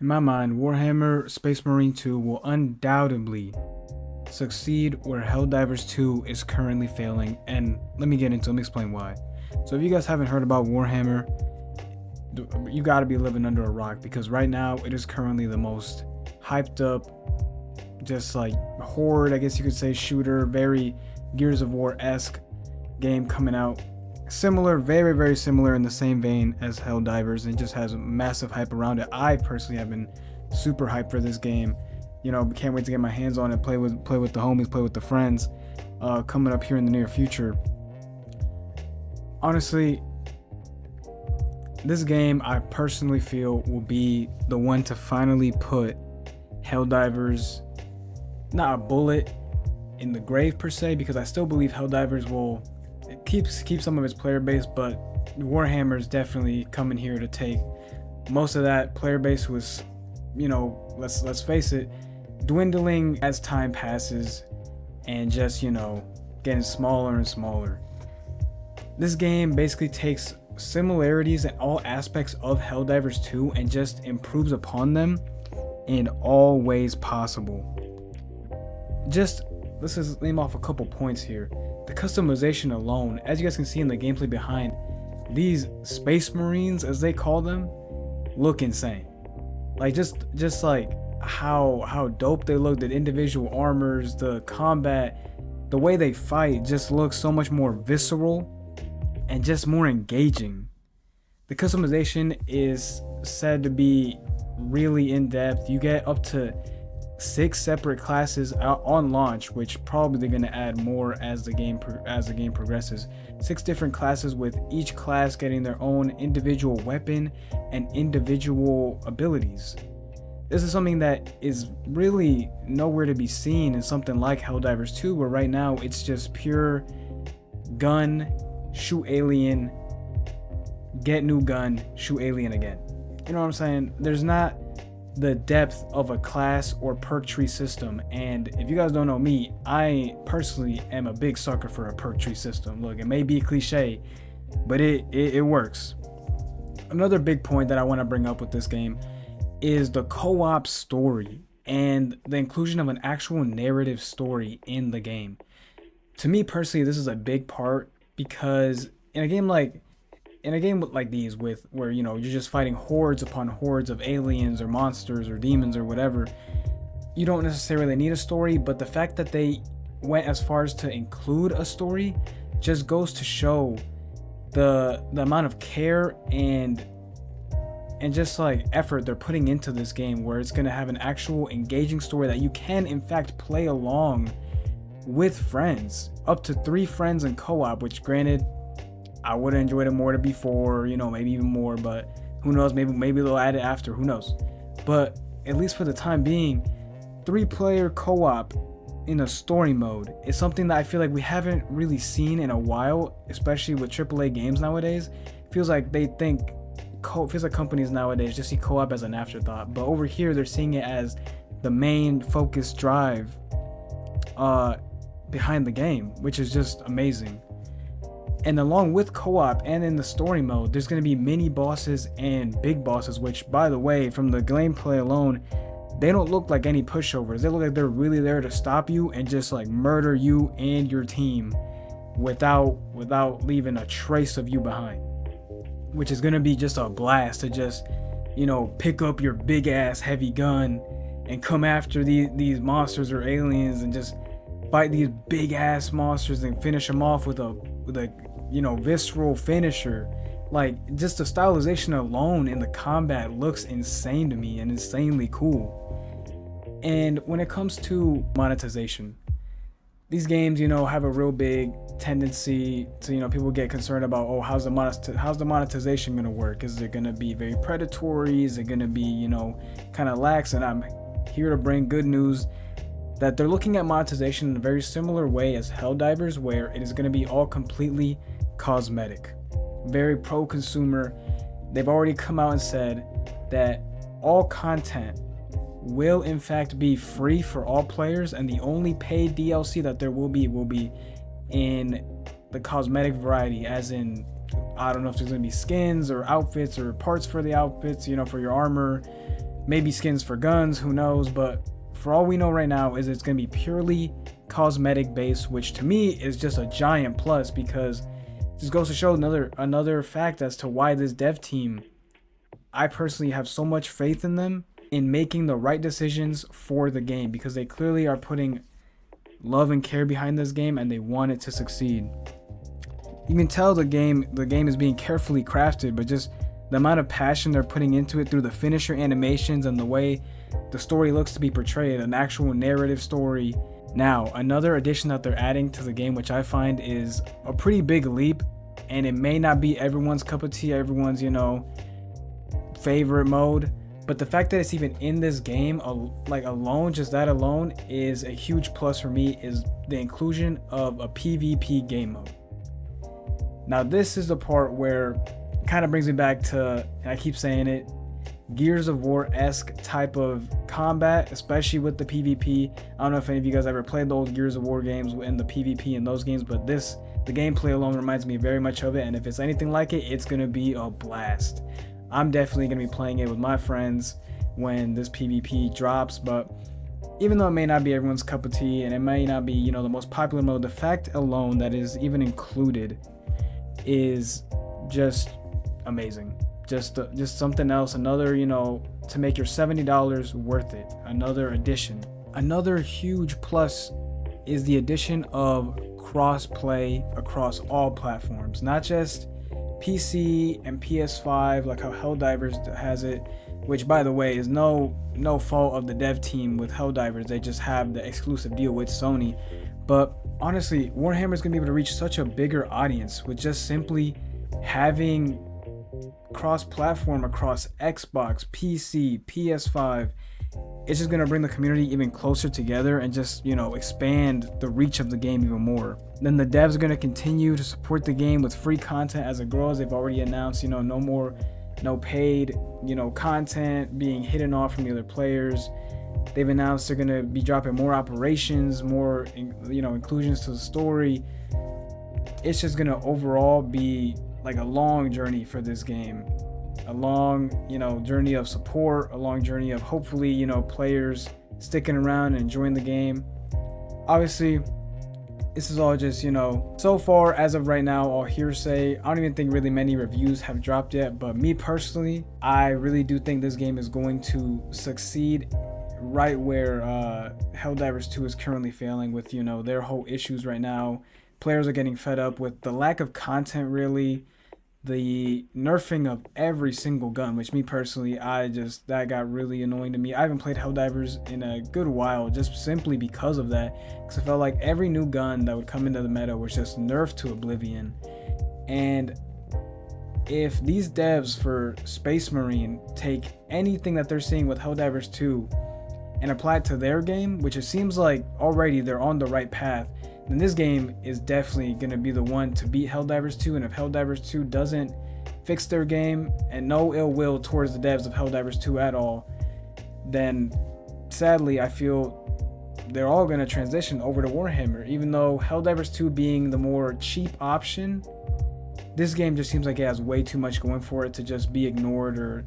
In my mind, Warhammer Space Marine 2 will undoubtedly succeed where Helldivers 2 is currently failing, and let me explain why. So if you guys haven't heard about Warhammer, you gotta be living under a rock, because right now it is currently the most hyped up, just like horde, I guess you could say, shooter, very Gears of War-esque game coming out. Similar, very, very similar in the same vein as Helldivers, and just has massive hype around it. I personally have been super hyped for this game. Can't wait to get my hands on it, play with the homies, play with the friends, coming up here in the near future. Honestly, this game I personally feel will be the one to finally put Helldivers, not a bullet in the grave per se, because I still believe Helldivers will keep some of its player base, but Warhammer is definitely coming here to take most of that player base, who is, let's face it, dwindling as time passes and just, getting smaller and smaller. This game basically takes similarities in all aspects of Helldivers 2 and just improves upon them in all ways possible. Let's just name off a couple points here. The customization alone, as you guys can see in the gameplay behind, these Space Marines, as they call them, look insane. Like just like how dope they look, the individual armors, the combat, the way they fight just looks so much more visceral and just more engaging. The customization is said to be really in depth. You get up to 6 separate classes out on launch, which probably they're going to add more as the game progresses. 6 different classes, with each class getting their own individual weapon and individual abilities. This is something that is really nowhere to be seen in something like Helldivers 2, where right now it's just pure gun, shoot alien, get new gun, shoot alien again. You know what I'm saying? There's not the depth of a class or perk tree system, and if you guys don't know me, I personally am a big sucker for a perk tree system. Look, it may be a cliche, but it works. Another big point that I want to bring up with this game is the co-op story and the inclusion of an actual narrative story in the game. To me personally, this is a big part, because in a game like these, where you're just fighting hordes upon hordes of aliens or monsters or demons or whatever, you don't necessarily need a story. But the fact that they went as far as to include a story just goes to show the amount of care and just like effort they're putting into this game, where it's going to have an actual engaging story that you can in fact play along with friends, up to 3 friends in co-op, which granted I would have enjoyed it more to be 4, maybe even more, but who knows, maybe they'll add it after, who knows. But at least for the time being, 3-player co-op in a story mode is something that I feel like we haven't really seen in a while, especially with AAA games nowadays. Feels like companies nowadays just see co-op as an afterthought, but over here they're seeing it as the main focus drive behind the game, which is just amazing. And along with co-op and in the story mode, there's going to be mini bosses and big bosses, which, by the way, from the gameplay alone, they don't look like any pushovers. They look like they're really there to stop you and just like murder you and your team without leaving a trace of you behind, which is going to be just a blast to just, pick up your big ass heavy gun and come after these monsters or aliens and just fight these big ass monsters and finish them off with a visceral finisher. Like, just the stylization alone in the combat looks insane to me and insanely cool. And when it comes to monetization, these games, have a real big tendency to, people get concerned about, oh, how's the monetization gonna work? Is it gonna be very predatory? Is it gonna be, kind of lax? And I'm here to bring good news that they're looking at monetization in a very similar way as Helldivers, where it is going to be all completely cosmetic, very pro-consumer. They've already come out and said that all content will in fact be free for all players, and the only paid DLC that there will be in the cosmetic variety, as in, I don't know if there's going to be skins or outfits or parts for the outfits, for your armor, maybe skins for guns, who knows, but for all we know right now is it's going to be purely cosmetic based, which to me is just a giant plus, because this goes to show another fact as to why this dev team, I personally have so much faith in them in making the right decisions for the game, because they clearly are putting love and care behind this game and they want it to succeed. You can tell the game is being carefully crafted, but just the amount of passion they're putting into it through the finisher animations and the way the story looks to be portrayed, an actual narrative story. Now, another addition that they're adding to the game, which I find is a pretty big leap, and it may not be everyone's cup of tea, everyone's, favorite mode, but the fact that it's even in this game, alone, just that alone is a huge plus for me, is the inclusion of a PvP game mode. Now, this is the part where it kind of brings me back to, and I keep saying it, Gears of War-esque type of combat, especially with the PvP. I don't know if any of you guys ever played those Gears of War games and the PvP in those games, but the gameplay alone reminds me very much of it, and if it's anything like it, it's going to be a blast. I'm definitely going to be playing it with my friends when this PvP drops, but even though it may not be everyone's cup of tea and it may not be, the most popular mode, the fact alone that is even included is just amazing. Just something else, another, to make your $70 worth it, another addition. Another huge plus is the addition of cross-play across all platforms, not just PC and PS5 like how Helldivers has it, which by the way is no fault of the dev team with Helldivers. They just have the exclusive deal with Sony. But honestly, Warhammer is going to be able to reach such a bigger audience with just simply having cross-platform across Xbox, PC, PS5. It's just going to bring the community even closer together and just, expand the reach of the game even more. Then the devs are going to continue to support the game with free content as it grows. They've already announced, no paid, content being hidden off from the other players. They've announced they're going to be dropping more operations, more, inclusions to the story. It's just going to overall be like a long journey for this game. A long, journey of support, a long journey of hopefully, players sticking around and enjoying the game. Obviously, this is all just, so far as of right now, all hearsay. I don't even think really many reviews have dropped yet, but me personally, I really do think this game is going to succeed right where Helldivers 2 is currently failing with, their whole issues right now. Players are getting fed up with the lack of content, really. The nerfing of every single gun, which me personally, that got really annoying to me. I haven't played Helldivers in a good while just simply because of that, because I felt like every new gun that would come into the meta was just nerfed to oblivion. And if these devs for Space Marine take anything that they're seeing with Helldivers 2 and apply it to their game, which it seems like already they're on the right path, then this game is definitely going to be the one to beat Helldivers 2. And if Helldivers 2 doesn't fix their game, and no ill will towards the devs of Helldivers 2 at all, then sadly I feel they're all going to transition over to Warhammer. Even though Helldivers 2 being the more cheap option, this game just seems like it has way too much going for it to just be ignored, or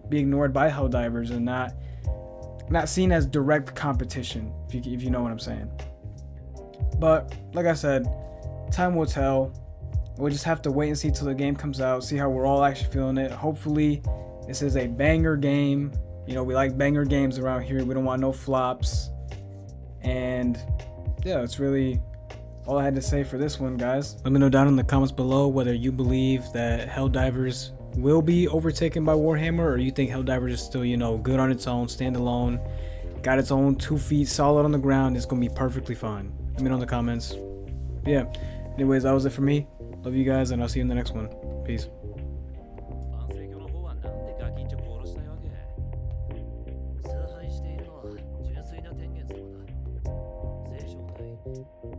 be ignored by Helldivers and not seen as direct competition, if you know what I'm saying. But like I said, time will tell. We'll just have to wait and see till the game comes out, see how we're all actually feeling it. Hopefully this is a banger game. We like banger games around here. We don't want no flops. And yeah, that's really all I had to say for this one, guys. Let me know down in the comments below whether you believe that Helldivers will be overtaken by Warhammer, or you think Helldivers is still, good on its own, standalone, got its own 2 feet solid on the ground. It's gonna be perfectly fine. Let me know in the comments. But yeah, anyways, that was it for me. Love you guys, and I'll see you in the next one. Peace. 崇拝しているのは純粋な天元様だ。聖正体